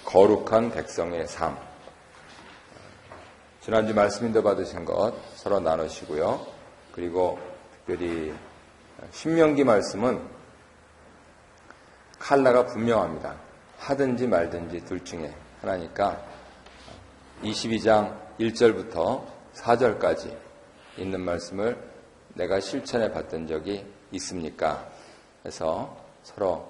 거룩한 백성의 삶. 지난주 말씀 인도 받으신 것 서로 나누시고요. 그리고 특별히 신명기 말씀은 칼라가 분명합니다. 하든지 말든지 둘 중에 하나니까 22장 1절부터 4절까지 있는 말씀을 내가 실천해 봤던 적이 있습니까? 해서 서로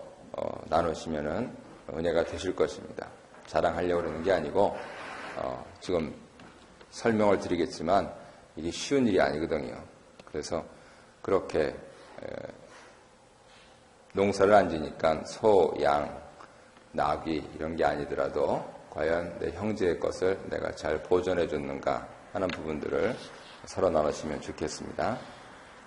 나누시면은 은혜가 되실 것입니다. 자랑하려고 그러는 게 아니고 지금 설명을 드리겠지만 이게 쉬운 일이 아니거든요. 그래서 그렇게 농사를 안 지니까 소, 양, 나귀 이런 게 아니더라도 과연 내 형제의 것을 내가 잘 보존해 줬는가 하는 부분들을 서로 나누시면 좋겠습니다.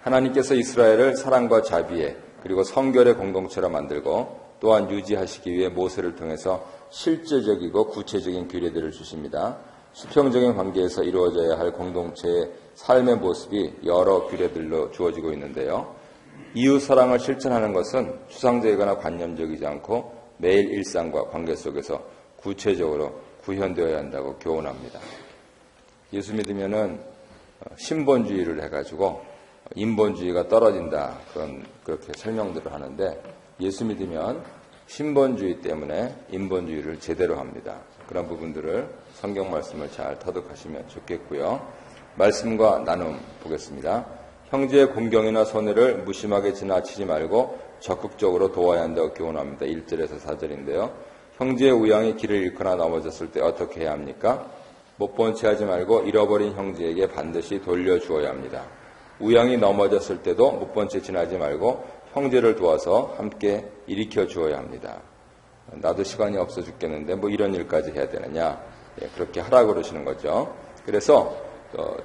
하나님께서 이스라엘을 사랑과 자비에 그리고 성결의 공동체로 만들고 또한 유지하시기 위해 모세를 통해서 실제적이고 구체적인 규례들을 주십니다. 수평적인 관계에서 이루어져야 할 공동체의 삶의 모습이 여러 규례들로 주어지고 있는데요. 이웃 사랑을 실천하는 것은 추상적이거나 관념적이지 않고 매일 일상과 관계 속에서 구체적으로 구현되어야 한다고 교훈합니다. 예수 믿으면은 신본주의를 해가지고 인본주의가 떨어진다 그렇게 설명들을 하는데 예수 믿으면 신본주의 때문에 인본주의를 제대로 합니다. 그런 부분들을 성경 말씀을 잘 터득하시면 좋겠고요. 말씀과 나눔 보겠습니다. 형제의 공경이나 손해를 무심하게 지나치지 말고 적극적으로 도와야 한다고 교훈합니다. 1절에서 4절인데요. 형제의 우양이 길을 잃거나 넘어졌을 때 어떻게 해야 합니까? 못 본 채 하지 말고 잃어버린 형제에게 반드시 돌려주어야 합니다. 우양이 넘어졌을 때도 못 본 채 지나지 말고 형제를 도와서 함께 일으켜 주어야 합니다. 나도 시간이 없어 죽겠는데 뭐 이런 일까지 해야 되느냐. 그렇게 하라고 그러시는 거죠. 그래서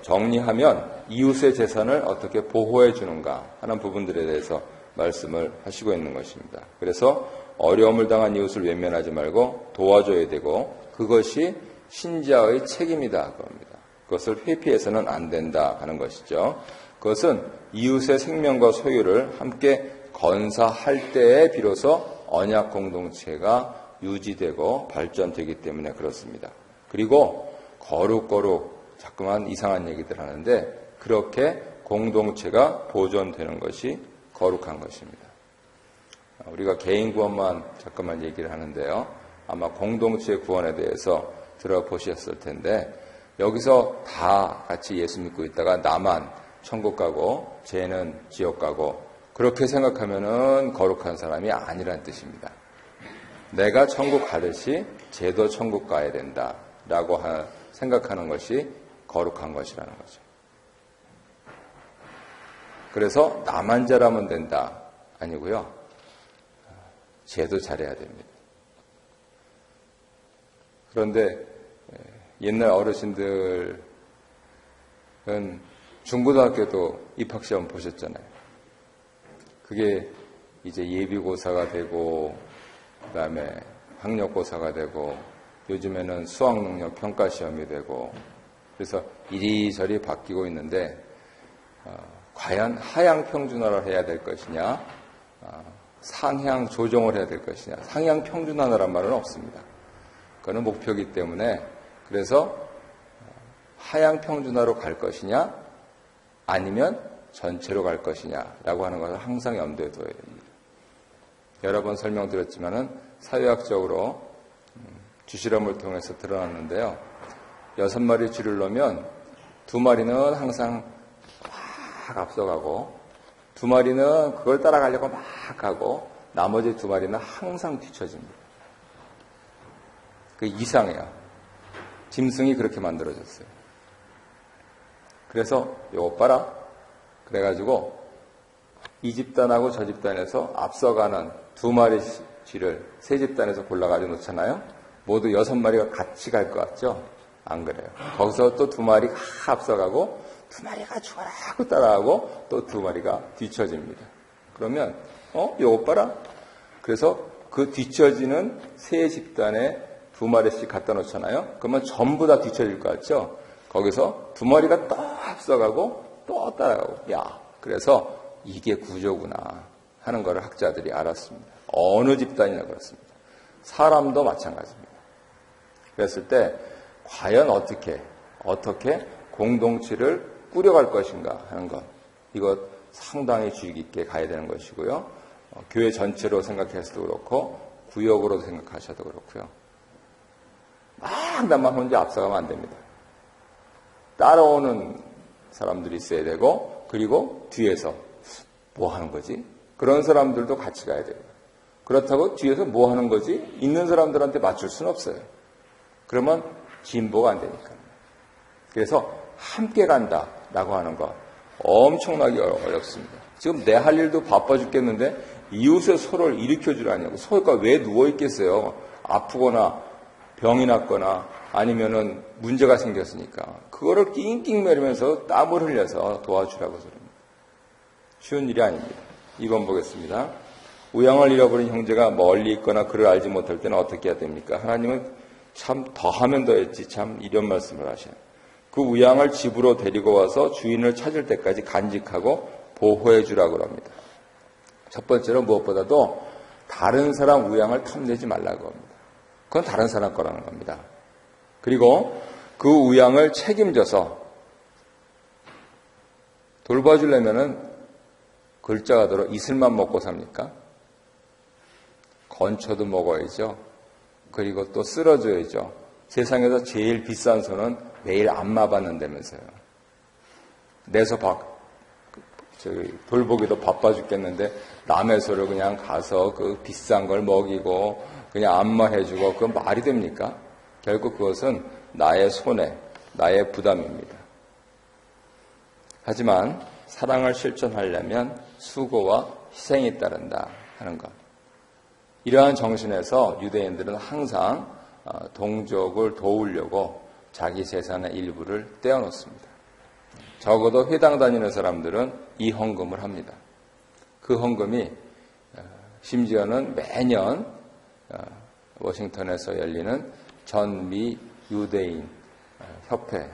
정리하면 이웃의 재산을 어떻게 보호해 주는가 하는 부분들에 대해서 말씀을 하시고 있는 것입니다. 그래서 어려움을 당한 이웃을 외면하지 말고 도와줘야 되고 그것이 신자의 책임이다 그럽니다. 그것을 회피해서는 안 된다 하는 것이죠. 그것은 이웃의 생명과 소유를 함께 건사할 때에 비로소 언약 공동체가 유지되고 발전되기 때문에 그렇습니다. 그리고 거룩 자꾸만 이상한 얘기들 하는데 그렇게 공동체가 보존되는 것이 거룩한 것입니다. 우리가 개인 구원만 자꾸만 얘기를 하는데요. 아마 공동체 구원에 대해서 들어보셨을 텐데 여기서 다 같이 예수 믿고 있다가 나만 천국 가고 쟤는 지옥 가고 그렇게 생각하면은 거룩한 사람이 아니란 뜻입니다. 내가 천국 가듯이 쟤도 천국 가야 된다라고 생각하는 것이 거룩한 것이라는 거죠. 그래서 나만 잘하면 된다 아니고요. 쟤도 잘해야 됩니다. 그런데 옛날 어르신들은 중고등학교도 입학시험 보셨잖아요. 그게 이제 예비고사가 되고 그다음에 학력고사가 되고 요즘에는 수학능력 평가시험이 되고 그래서 이리저리 바뀌고 있는데 과연 하향 평준화를 해야 될 것이냐 상향 조정을 해야 될 것이냐 상향 평준화라는 말은 없습니다. 그거는 목표이기 때문에 그래서 하향 평준화로 갈 것이냐 아니면 전체로 갈 것이냐라고 하는 것을 항상 염두에 둬야 됩니다. 여러 번 설명드렸지만은 사회학적으로 쥐실험을 통해서 드러났는데요. 6마리 쥐를 놓으면 2마리는 항상 막 앞서가고 2마리는 그걸 따라가려고 막 하고 나머지 2마리는 항상 뒤처집니다. 그게 이상해요. 짐승이 그렇게 만들어졌어요. 그래서 요거 봐라. 그래가지고 이 집단하고 저 집단에서 앞서가는 2마리 쥐를 세 집단에서 골라가지고 놓잖아요. 모두 6마리가 같이 갈 것 같죠? 안 그래요. 거기서 또 2마리가 앞서가고 2마리가 주라고 따라하고 또 2마리가 뒤처집니다. 그러면 요거 봐라. 그래서 그 뒤처지는 세 집단에 2마리씩 갖다 놓잖아요. 그러면 전부 다 뒤처질 것 같죠? 거기서 2마리가 또 앞서가고 또 따라가고 그래서 이게 구조구나 하는 것을 학자들이 알았습니다. 어느 집단이나 그렇습니다. 사람도 마찬가지입니다. 그랬을 때 과연 어떻게 공동체를 꾸려갈 것인가 하는 것, 이것 상당히 주의 깊게 가야 되는 것이고요. 교회 전체로 생각해서도 그렇고 구역으로 생각하셔도 그렇고요. 막 나만 혼자 앞서가면 안 됩니다. 따라오는 사람들이 있어야 되고, 그리고 뒤에서 뭐 하는 거지? 그런 사람들도 같이 가야 돼요. 그렇다고 뒤에서 뭐 하는 거지? 있는 사람들한테 맞출 수는 없어요. 그러면 진보가 안 되니까. 그래서 함께 간다라고 하는 거 엄청나게 어렵습니다. 지금 내 할 일도 바빠 죽겠는데 이웃의 소를 일으켜 주라냐고. 소가 왜 누워 있겠어요? 아프거나 병이 났거나 아니면은 문제가 생겼으니까. 그거를 낑낑매리면서 땀을 흘려서 도와주라고 소리입니다. 쉬운 일이 아닙니다. 2번 보겠습니다. 우양을 잃어버린 형제가 멀리 있거나 그를 알지 못할 때는 어떻게 해야 됩니까? 하나님은 참 더하면 더했지 참 이런 말씀을 하셔요. 그 우양을 집으로 데리고 와서 주인을 찾을 때까지 간직하고 보호해 주라고 합니다. 첫 번째로 무엇보다도 다른 사람 우양을 탐내지 말라고 합니다. 그건 다른 사람 거라는 겁니다. 그리고 그 우양을 책임져서 돌봐주려면은 글자가 들어 이슬만 먹고 삽니까? 건초도 먹어야죠. 그리고 또 쓸어줘야죠. 세상에서 제일 비싼 소는 매일 안 마봤는다면서요. 내서 돌보기도 바빠 죽겠는데 남의 소를 그냥 가서 그 비싼 걸 먹이고 그냥 안마해주고 그건 말이 됩니까? 결국 그것은 나의 손해, 나의 부담입니다. 하지만 사랑을 실천하려면 수고와 희생이 따른다 하는 것. 이러한 정신에서 유대인들은 항상 동족을 도우려고 자기 재산의 일부를 떼어놓습니다. 적어도 회당 다니는 사람들은 이 헌금을 합니다. 그 헌금이 심지어는 매년 워싱턴에서 열리는 전미 유대인 협회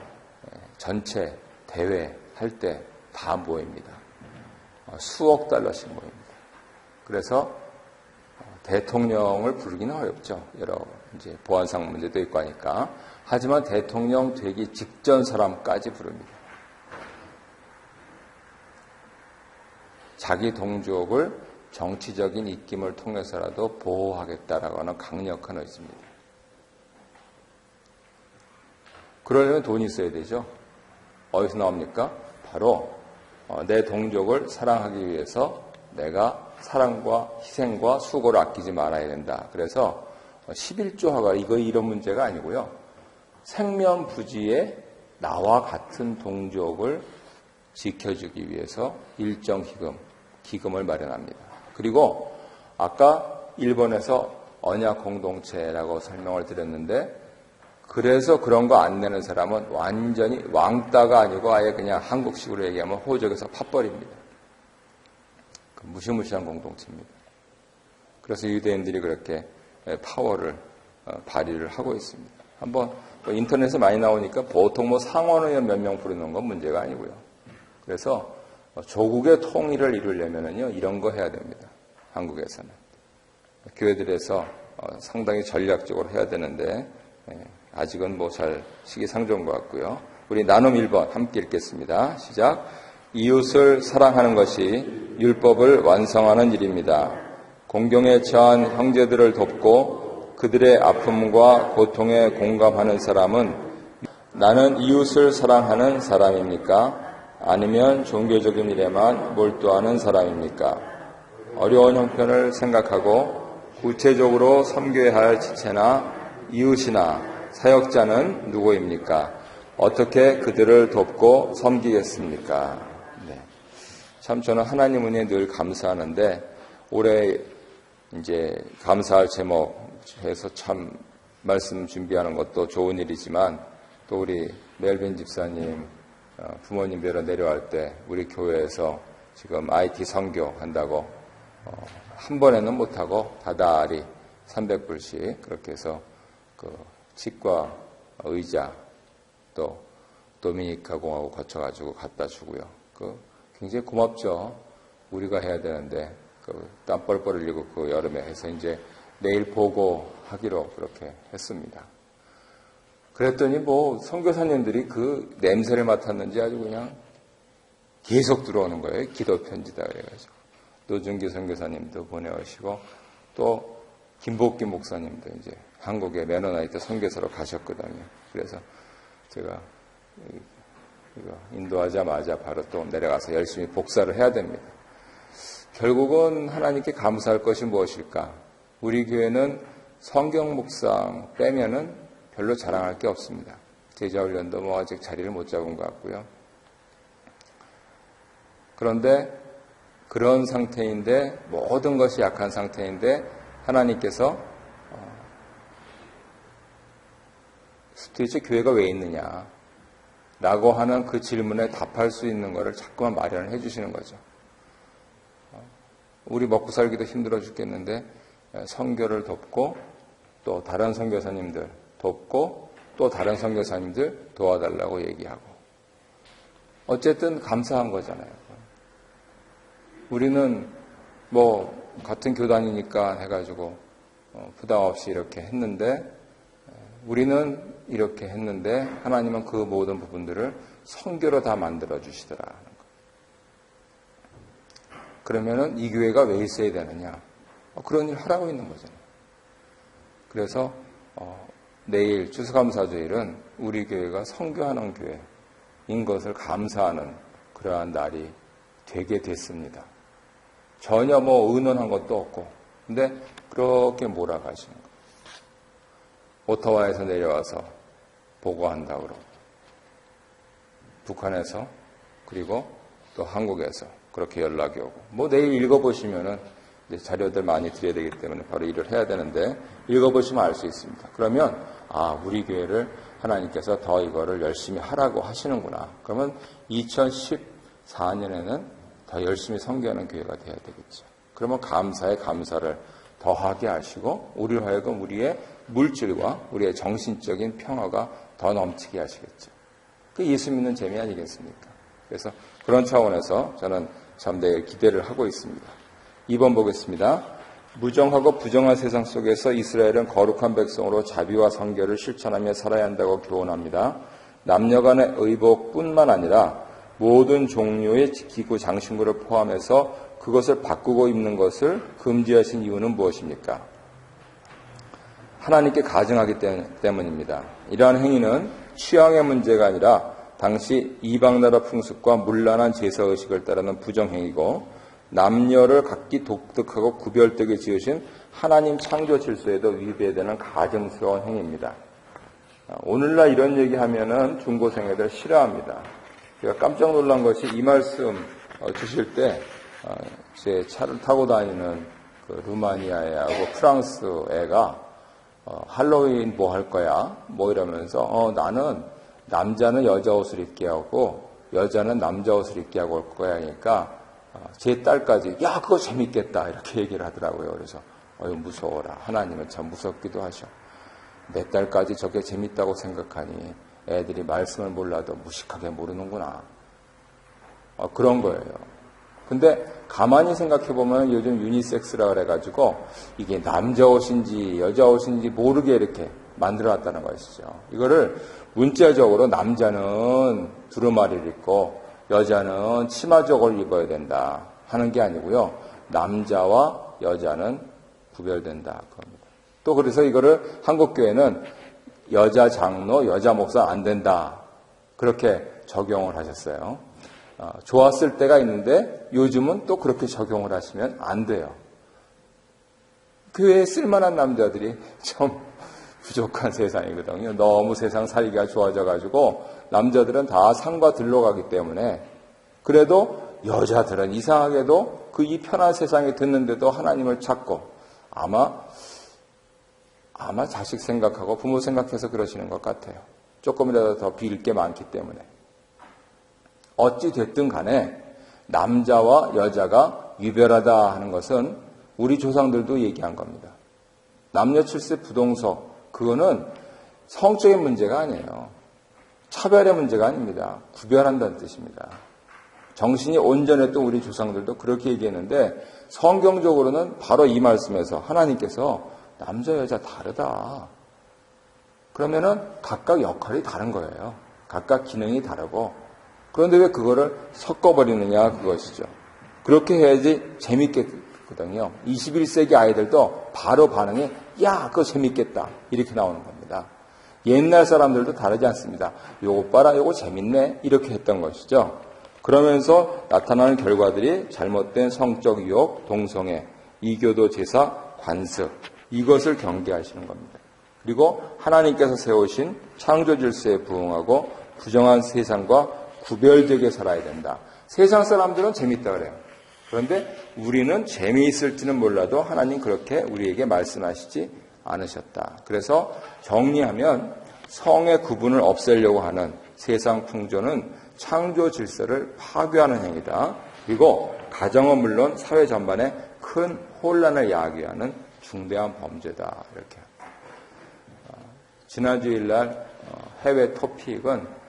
전체 대회 할 때 다 모입니다. 수억 달러씩 모입니다. 그래서 대통령을 부르기는 어렵죠. 여러 이제 보안상 문제도 있고 하니까. 하지만 대통령 되기 직전 사람까지 부릅니다. 자기 동족을 정치적인 입김을 통해서라도 보호하겠다라고 하는 강력한 의지입니다. 그러려면 돈이 있어야 되죠. 어디서 나옵니까? 바로 내 동족을 사랑하기 위해서 내가 사랑과 희생과 수고를 아끼지 말아야 된다. 그래서 11조화가 이런 문제가 아니고요. 생면부지에 나와 같은 동족을 지켜주기 위해서 일정 기금을 마련합니다. 그리고 아까 일본에서 언약 공동체라고 설명을 드렸는데 그래서 그런 거 안 내는 사람은 완전히 왕따가 아니고 아예 그냥 한국식으로 얘기하면 호적에서 팥벌입니다. 무시무시한 공동체입니다. 그래서 유대인들이 그렇게 파워를 발휘를 하고 있습니다. 한번 인터넷에 많이 나오니까 보통 상원의원 몇 명 부르는 건 문제가 아니고요. 그래서 조국의 통일을 이루려면요 이런 거 해야 됩니다. 한국에서는 교회들에서 상당히 전략적으로 해야 되는데 아직은 잘 시기상조인 것 같고요. 우리 나눔 1번 함께 읽겠습니다. 시작. 이웃을 사랑하는 것이 율법을 완성하는 일입니다. 공경에 처한 형제들을 돕고 그들의 아픔과 고통에 공감하는 사람은 나는 이웃을 사랑하는 사람입니까? 아니면 종교적인 일에만 몰두하는 사람입니까? 어려운 형편을 생각하고 구체적으로 섬겨야 할 지체나 이웃이나 사역자는 누구입니까? 어떻게 그들을 돕고 섬기겠습니까? 참 저는 하나님 은혜에 늘 감사하는데 올해 이제 감사할 제목에서 참 말씀 준비하는 것도 좋은 일이지만 또 우리 멜빈 집사님 부모님 뵈러 내려갈 때 우리 교회에서 지금 IT 선교 한다고 한 번에는 못하고 다달이 300불씩 그렇게 해서 그 치과 의자 또 도미니카 공화국 거쳐가지고 갖다 주고요. 굉장히 고맙죠. 우리가 해야 되는데 땀 뻘뻘 흘리고 그 여름에 해서 이제 내일 보고 하기로 그렇게 했습니다. 그랬더니 뭐 선교사님들이 그 냄새를 맡았는지 아주 그냥 계속 들어오는 거예요. 기도 편지다 그래가지고. 노준기 선교사님도 보내오시고 또 김복기 목사님도 이제 한국에 메노나이트 선교사로 가셨거든요. 그래서 제가 이거 인도하자마자 바로 또 내려가서 열심히 복사를 해야 됩니다. 결국은 하나님께 감사할 것이 무엇일까? 우리 교회는 성경 묵상 빼면은 별로 자랑할 게 없습니다. 제자훈련도 뭐 아직 자리를 못 잡은 것 같고요. 그런데 그런 상태인데 모든 것이 약한 상태인데 하나님께서 도대체 교회가 왜 있느냐 라고 하는 그 질문에 답할 수 있는 것을 자꾸만 마련을 해 주시는 거죠. 우리 먹고 살기도 힘들어 죽겠는데 선교를 돕고 또 다른 선교사님들 돕고 또 다른 선교사님들 도와달라고 얘기하고 어쨌든 감사한 거잖아요. 우리는 뭐 같은 교단이니까 해가지고 부담 없이 이렇게 했는데 우리는 이렇게 했는데 하나님은 그 모든 부분들을 선교로 다 만들어 주시더라. 그러면은 이 교회가 왜 있어야 되느냐? 그런 일 하라고 있는 거잖아요. 그래서 내일 추수감사주일은 우리 교회가 선교하는 교회인 것을 감사하는 그러한 날이 되게 됐습니다. 전혀 뭐 의논한 것도 없고 근데 그렇게 몰아가시는 거예요. 오타와에서 내려와서 보고한다고 그러고 북한에서 그리고 또 한국에서 그렇게 연락이 오고 뭐 내일 읽어보시면은 이제 자료들 많이 드려야 되기 때문에 바로 일을 해야 되는데 읽어보시면 알 수 있습니다. 그러면 우리 교회를 하나님께서 더 이거를 열심히 하라고 하시는구나. 그러면 2014년에는 더 열심히 선교하는 교회가 돼야 되겠죠. 그러면 감사에 감사를 더하게 하시고 우리로 하여금 우리의 물질과 우리의 정신적인 평화가 더 넘치게 하시겠죠. 그게 예수 믿는 재미 아니겠습니까? 그래서 그런 차원에서 저는 참 내일 기대를 하고 있습니다. 2번 보겠습니다. 무정하고 부정한 세상 속에서 이스라엘은 거룩한 백성으로 자비와 성결을 실천하며 살아야 한다고 교훈합니다. 남녀 간의 의복뿐만 아니라 모든 종류의 기구 장신구를 포함해서 그것을 바꾸고 입는 것을 금지하신 이유는 무엇입니까? 하나님께 가증하기 때문입니다. 이러한 행위는 취향의 문제가 아니라 당시 이방나라 풍습과 문란한 제사의식을 따르는 부정행위고 남녀를 각기 독특하고 구별되게 지으신 하나님 창조 질서에도 위배되는 가증스러운 행위입니다. 오늘날 이런 얘기하면은 중고생애들 싫어합니다. 제가 깜짝 놀란 것이 이 말씀 주실 때 제 차를 타고 다니는 그 루마니아 애하고 프랑스 애가 할로윈 뭐 할 거야? 뭐 이러면서 나는 남자는 여자 옷을 입게 하고 여자는 남자 옷을 입게 하고 올 거야 하니까 제 딸까지 야 그거 재밌겠다 이렇게 얘기를 하더라고요. 그래서 무서워라. 하나님은 참 무섭기도 하셔. 내 딸까지 저게 재밌다고 생각하니 애들이 말씀을 몰라도 무식하게 모르는구나. 그런 거예요. 근데 가만히 생각해보면 요즘 유니섹스라 그래가지고 이게 남자 옷인지 여자 옷인지 모르게 이렇게 만들어놨다는 것이죠. 이거를 문자적으로 남자는 두루마리를 입고 여자는 치마족을 입어야 된다 하는 게 아니고요. 남자와 여자는 구별된다 겁니다. 또 그래서 이거를 한국교회는 여자 장로, 여자 목사 안 된다 그렇게 적용을 하셨어요. 좋았을 때가 있는데 요즘은 또 그렇게 적용을 하시면 안 돼요. 교회에 쓸만한 남자들이 좀 부족한 세상이거든요. 너무 세상 살기가 좋아져가지고 남자들은 다 상과 들러 가기 때문에 그래도 여자들은 이상하게도 그 이 편한 세상에 듣는데도 하나님을 찾고 아마 자식 생각하고 부모 생각해서 그러시는 것 같아요. 조금이라도 더 빌 게 많기 때문에. 어찌 됐든 간에 남자와 여자가 유별하다 하는 것은 우리 조상들도 얘기한 겁니다. 남녀 칠세 부동서 그거는 성적인 문제가 아니에요. 차별의 문제가 아닙니다. 구별한다는 뜻입니다. 정신이 온전했던 우리 조상들도 그렇게 얘기했는데 성경적으로는 바로 이 말씀에서 하나님께서 남자 여자 다르다. 그러면은 각각 역할이 다른 거예요. 각각 기능이 다르고. 그런데 왜 그거를 섞어버리느냐 그것이죠. 그렇게 해야지 재밌겠거든요. 21세기 아이들도 바로 반응이 야 그거 재밌겠다 이렇게 나오는 겁니다. 옛날 사람들도 다르지 않습니다. 요거 봐라 요거 재밌네 이렇게 했던 것이죠. 그러면서 나타나는 결과들이 잘못된 성적 유혹, 동성애, 이교도 제사, 관습 이것을 경계하시는 겁니다. 그리고 하나님께서 세우신 창조 질서에 부응하고 부정한 세상과 구별되게 살아야 된다. 세상 사람들은 재밌다 그래요. 그런데 우리는 재미있을지는 몰라도 하나님 그렇게 우리에게 말씀하시지 않으셨다. 그래서 정리하면 성의 구분을 없애려고 하는 세상 풍조는 창조 질서를 파괴하는 행위다. 그리고 가정은 물론 사회 전반에 큰 혼란을 야기하는 중대한 범죄다. 이렇게. 지난 주일날 해외 토픽은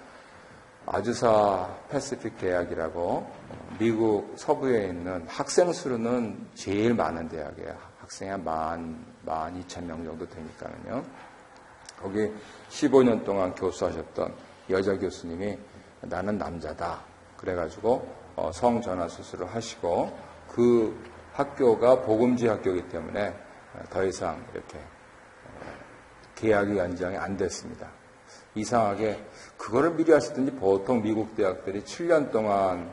아주사 패시픽 대학이라고 미국 서부에 있는 학생 수로는 제일 많은 대학이에요. 학생이 한 12,000명 정도 되니까요. 거기 15년 동안 교수하셨던 여자 교수님이 나는 남자다. 그래가지고 성전환 수술을 하시고 그 학교가 복음주의 학교이기 때문에 더 이상 이렇게 계약이 연장이 안 됐습니다. 이상하게 그거를 미리 하시든지 보통 미국 대학들이 7년 동안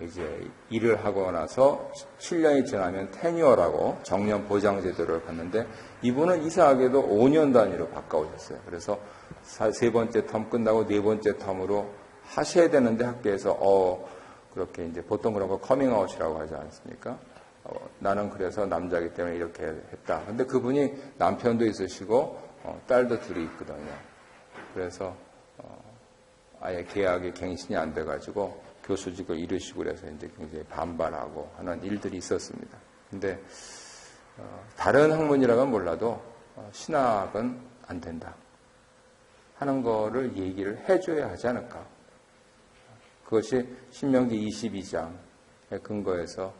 이제 일을 하고 나서 7년이 지나면 테뉴어라고 정년 보장 제도를 받는데 이분은 이상하게도 5년 단위로 바꿔오셨어요. 그래서 세 번째 텀 끝나고 네 번째 텀으로 하셔야 되는데 학교에서 그렇게 이제 보통 그런 거 커밍아웃이라고 하지 않습니까? 나는 그래서 남자이기 때문에 이렇게 했다. 근데 그분이 남편도 있으시고 딸도 둘이 있거든요. 그래서 아예 계약이 갱신이 안 돼가지고 교수직을 잃으시고 그래서 이제 굉장히 반발하고 하는 일들이 있었습니다. 근데 다른 학문이라면 몰라도 신학은 안 된다 하는 거를 얘기를 해줘야 하지 않을까. 그것이 신명기 22장의 근거에서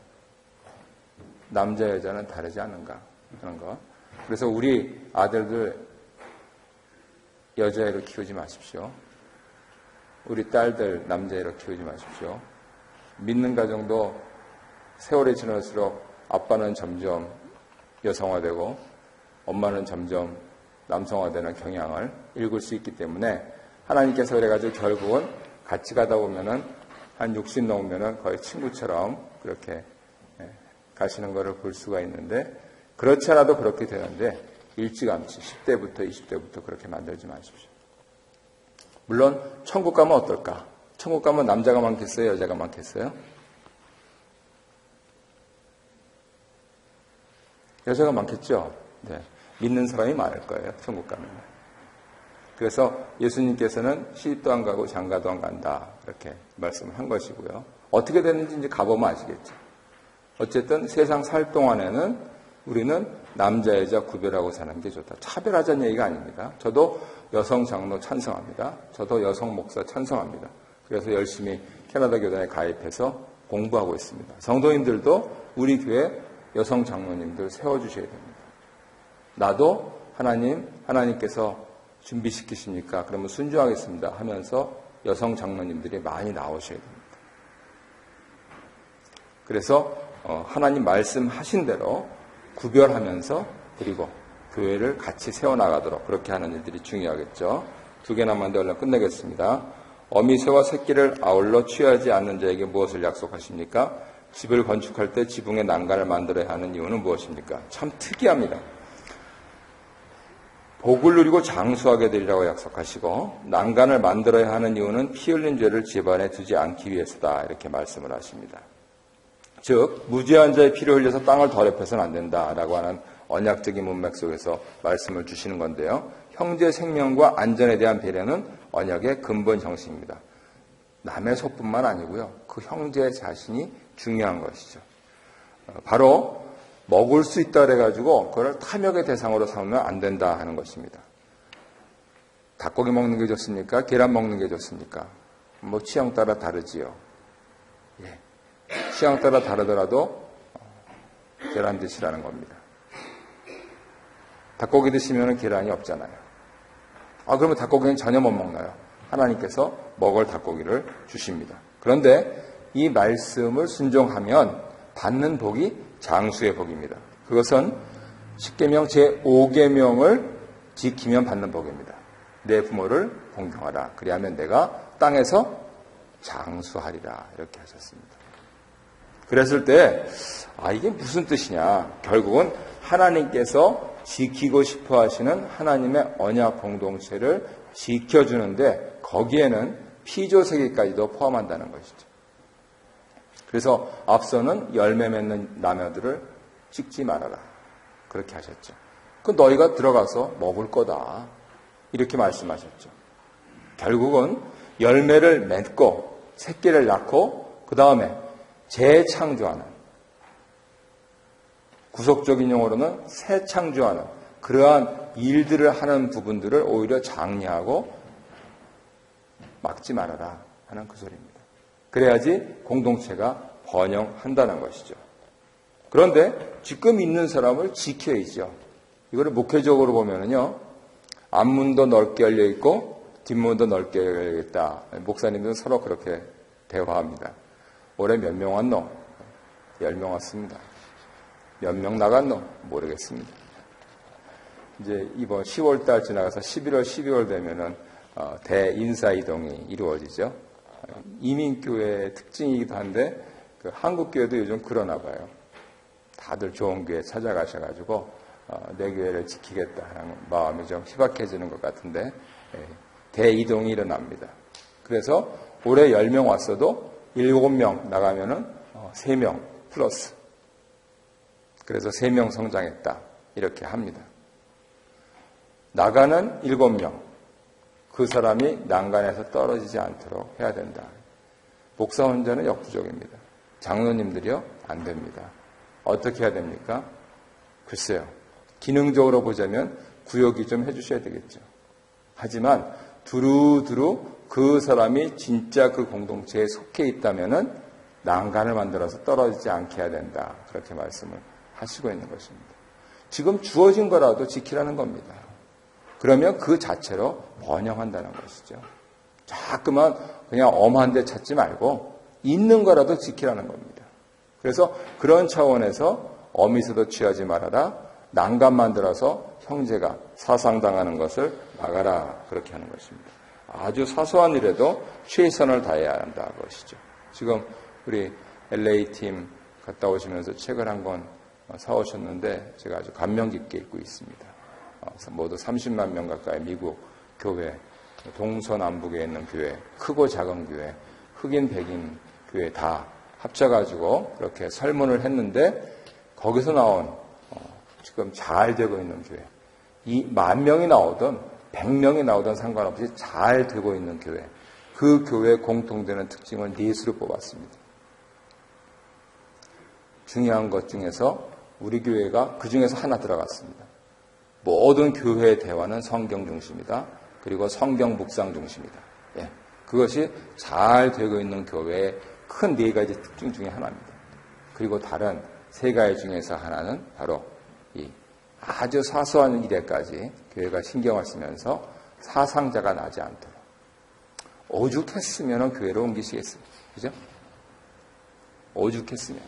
남자 여자는 다르지 않은가 하는 거. 그래서 우리 아들들 여자애를 키우지 마십시오. 우리 딸들 남자애를 키우지 마십시오. 믿는 가정도 세월이 지날수록 아빠는 점점 여성화되고 엄마는 점점 남성화되는 경향을 읽을 수 있기 때문에 하나님께서 그래가지고 결국은 같이 가다 보면은 한 60 넘으면은 거의 친구처럼 그렇게 가시는 것을 볼 수가 있는데 그렇지 않아도 그렇게 되는데 일찌감치 10대부터 20대부터 그렇게 만들지 마십시오. 물론 천국 가면 어떨까? 천국 가면 남자가 많겠어요? 여자가 많겠어요? 여자가 많겠죠? 네. 믿는 사람이 많을 거예요. 천국 가면. 그래서 예수님께서는 시집도 안 가고 장가도 안 간다. 이렇게 말씀을 한 것이고요. 어떻게 됐는지 이제 가보면 아시겠죠. 어쨌든 세상 살 동안에는 우리는 남자, 여자 구별하고 사는 게 좋다. 차별하자는 얘기가 아닙니다. 저도 여성 장로 찬성합니다. 저도 여성 목사 찬성합니다. 그래서 열심히 캐나다 교단에 가입해서 공부하고 있습니다. 성도님들도 우리 교회 여성 장로님들 세워주셔야 됩니다. 나도 하나님께서 준비시키십니까? 그러면 순종하겠습니다 하면서 여성 장로님들이 많이 나오셔야 됩니다. 그래서 하나님 말씀하신 대로 구별하면서 그리고 교회를 같이 세워나가도록 그렇게 하는 일들이 중요하겠죠. 2개 남았는데 얼른 끝내겠습니다. 어미새와 새끼를 아울러 취하지 않는 자에게 무엇을 약속하십니까? 집을 건축할 때 지붕에 난간을 만들어야 하는 이유는 무엇입니까? 참 특이합니다. 복을 누리고 장수하게 되리라고 약속하시고 난간을 만들어야 하는 이유는 피 흘린 죄를 집안에 두지 않기 위해서다. 이렇게 말씀을 하십니다. 즉 무죄한 자의 피를 흘려서 땅을 더럽혀서는 안 된다라고 하는 언약적인 문맥 속에서 말씀을 주시는 건데요. 형제 생명과 안전에 대한 배려는 언약의 근본 형식입니다. 남의 속뿐만 아니고요. 그 형제 자신이 중요한 것이죠. 바로 먹을 수 있다 그래가지고 그걸 탐욕의 대상으로 삼으면 안 된다 하는 것입니다. 닭고기 먹는 게 좋습니까? 계란 먹는 게 좋습니까? 뭐 취향 따라 다르지요. 예. 취향 따라 다르더라도 계란 드시라는 겁니다. 닭고기 드시면 계란이 없잖아요. 그러면 닭고기는 전혀 못 먹나요? 하나님께서 먹을 닭고기를 주십니다. 그런데 이 말씀을 순종하면 받는 복이 장수의 복입니다. 그것은 십계명 제5계명을 지키면 받는 복입니다. 내 부모를 공경하라. 그리하면 내가 땅에서 장수하리라. 이렇게 하셨습니다. 그랬을 때 이게 무슨 뜻이냐. 결국은 하나님께서 지키고 싶어 하시는 하나님의 언약 공동체를 지켜주는데 거기에는 피조세계까지도 포함한다는 것이죠. 그래서 앞서는 열매 맺는 나무들을 찍지 말아라. 그렇게 하셨죠. 너희가 들어가서 먹을 거다. 이렇게 말씀하셨죠. 결국은 열매를 맺고 새끼를 낳고 그 다음에 재창조하는, 구속적인 용어로는 새 창조하는 그러한 일들을 하는 부분들을 오히려 장려하고 막지 말아라 하는 그 소리입니다. 그래야지 공동체가 번영한다는 것이죠. 그런데 지금 있는 사람을 지켜야죠. 이거를 목회적으로 보면은요, 앞문도 넓게 열려 있고 뒷문도 넓게 열려 있다. 목사님들은 서로 그렇게 대화합니다. 올해 몇 명 왔노? 10명 왔습니다. 몇 명 나갔노? 모르겠습니다. 이제 이번 10월 달 지나가서 11월, 12월 되면은 대인사 이동이 이루어지죠. 이민교회의 특징이기도 한데 한국교회도 요즘 그러나 봐요. 다들 좋은 교회 찾아가셔가지고 내 교회를 지키겠다 하는 마음이 좀 희박해지는 것 같은데 대이동이 일어납니다. 그래서 올해 10명 왔어도 7명 나가면은 3명 플러스. 그래서 3명 성장했다. 이렇게 합니다. 나가는 7명. 그 사람이 난간에서 떨어지지 않도록 해야 된다. 목사 혼자는 역부족입니다. 장로님들이요? 안 됩니다. 어떻게 해야 됩니까? 글쎄요. 기능적으로 보자면 구역이 좀 해주셔야 되겠죠. 하지만 두루두루 그 사람이 진짜 그 공동체에 속해 있다면은 난간을 만들어서 떨어지지 않게 해야 된다. 그렇게 말씀을 하시고 있는 것입니다. 지금 주어진 거라도 지키라는 겁니다. 그러면 그 자체로 번영한다는 것이죠. 자꾸만 그냥 엄한 데 찾지 말고 있는 거라도 지키라는 겁니다. 그래서 그런 차원에서 어미새도 취하지 말아라. 난간 만들어서 형제가 사상당하는 것을 막아라. 그렇게 하는 것입니다. 아주 사소한 일에도 최선을 다해야 한다는 것이죠. 지금 우리 LA팀 갔다 오시면서 책을 한 권 사오셨는데 제가 아주 감명 깊게 읽고 있습니다. 모두 30만 명 가까이 미국 교회, 동서남북에 있는 교회, 크고 작은 교회, 흑인, 백인 교회 다 합쳐가지고 그렇게 설문을 했는데 거기서 나온 지금 잘 되고 있는 교회, 이 10,000명이 나오든 100명이 나오든 상관없이 잘 되고 있는 교회, 그 교회에 공통되는 특징을 4수로 뽑았습니다. 중요한 것 중에서 우리 교회가 그 중에서 하나 들어갔습니다. 모든 교회의 대화는 성경 중심이다. 그리고 성경 묵상 중심이다. 예, 그것이 잘 되고 있는 교회의 큰 4가지 특징 중에 하나입니다. 그리고 다른 3가지 중에서 하나는 바로 이 아주 사소한 일에까지 교회가 신경을 쓰면서 사상자가 나지 않도록. 오죽했으면 교회로 옮기시겠습니까? 그죠? 오죽했으면.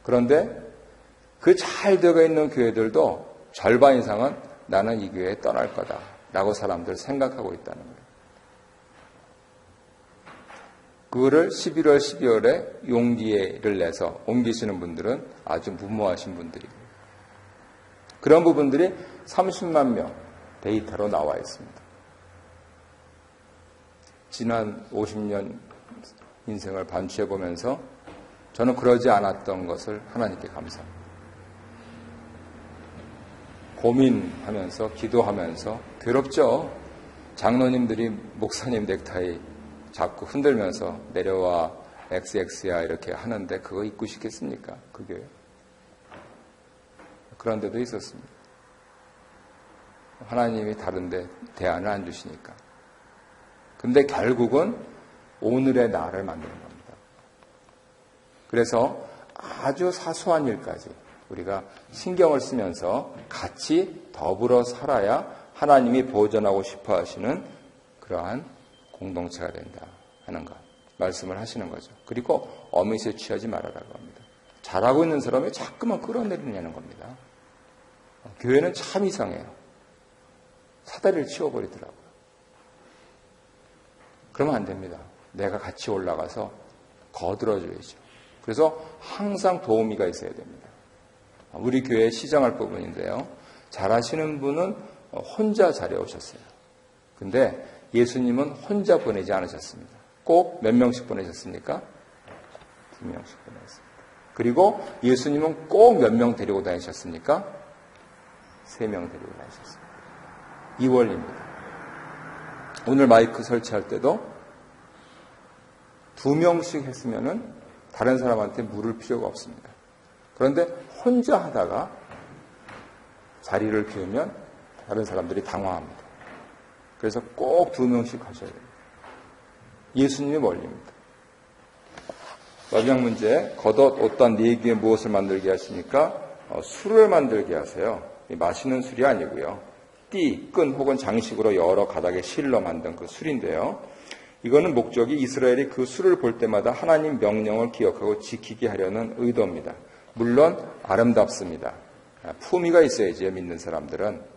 그런데 그 잘 되고 있는 교회들도 절반 이상은 나는 이 교회에 떠날 거다 라고 사람들 생각하고 있다는 거예요. 그거를 11월, 12월에 용기를 내서 옮기시는 분들은 아주 무모하신 분들이고 그런 부분들이 30만 명 데이터로 나와 있습니다. 지난 50년 인생을 반추해 보면서 저는 그러지 않았던 것을 하나님께 감사합니다. 고민하면서 기도하면서 괴롭죠. 장로님들이 목사님 넥타이 자꾸 흔들면서 내려와 XX야 이렇게 하는데 그거 입고 싶겠습니까? 그게 그런 데도 있었습니다. 하나님이 다른데 대안을 안 주시니까. 근데 결국은 오늘의 나를 만드는 겁니다. 그래서 아주 사소한 일까지 우리가 신경을 쓰면서 같이 더불어 살아야 하나님이 보존하고 싶어 하시는 그러한 공동체가 된다 하는 것 말씀을 하시는 거죠. 그리고 어미스에 취하지 말아라고 합니다. 잘하고 있는 사람이 자꾸만 끌어내리냐는 겁니다. 교회는 참 이상해요. 사다리를 치워버리더라고요. 그러면 안 됩니다. 내가 같이 올라가서 거들어줘야죠. 그래서 항상 도우미가 있어야 됩니다. 우리 교회에 시정할 부분인데요. 잘하시는 분은 혼자 잘해오셨어요. 근데 예수님은 혼자 보내지 않으셨습니다. 꼭 몇 명씩 보내셨습니까? 2명씩 보내셨습니다. 그리고 예수님은 꼭 몇 명 데리고 다니셨습니까? 3명 데리고 다니셨습니다. 이 원리입니다. 오늘 마이크 설치할 때도 2명씩 했으면은 다른 사람한테 물을 필요가 없습니다. 그런데 혼자 하다가 자리를 비우면 다른 사람들이 당황합니다. 그래서 꼭 2명씩 하셔야 됩니다. 예수님의 원리입니다. 마지막 문제, 겉옷, 옷단 4개에 무엇을 만들게 하십니까? 술을 만들게 하세요. 마시는 술이 아니고요. 띠, 끈 혹은 장식으로 여러 가닥에 실러 만든 그 술인데요. 이거는 목적이 이스라엘이 그 술을 볼 때마다 하나님 명령을 기억하고 지키게 하려는 의도입니다. 물론 아름답습니다. 품위가 있어야지요, 믿는 사람들은.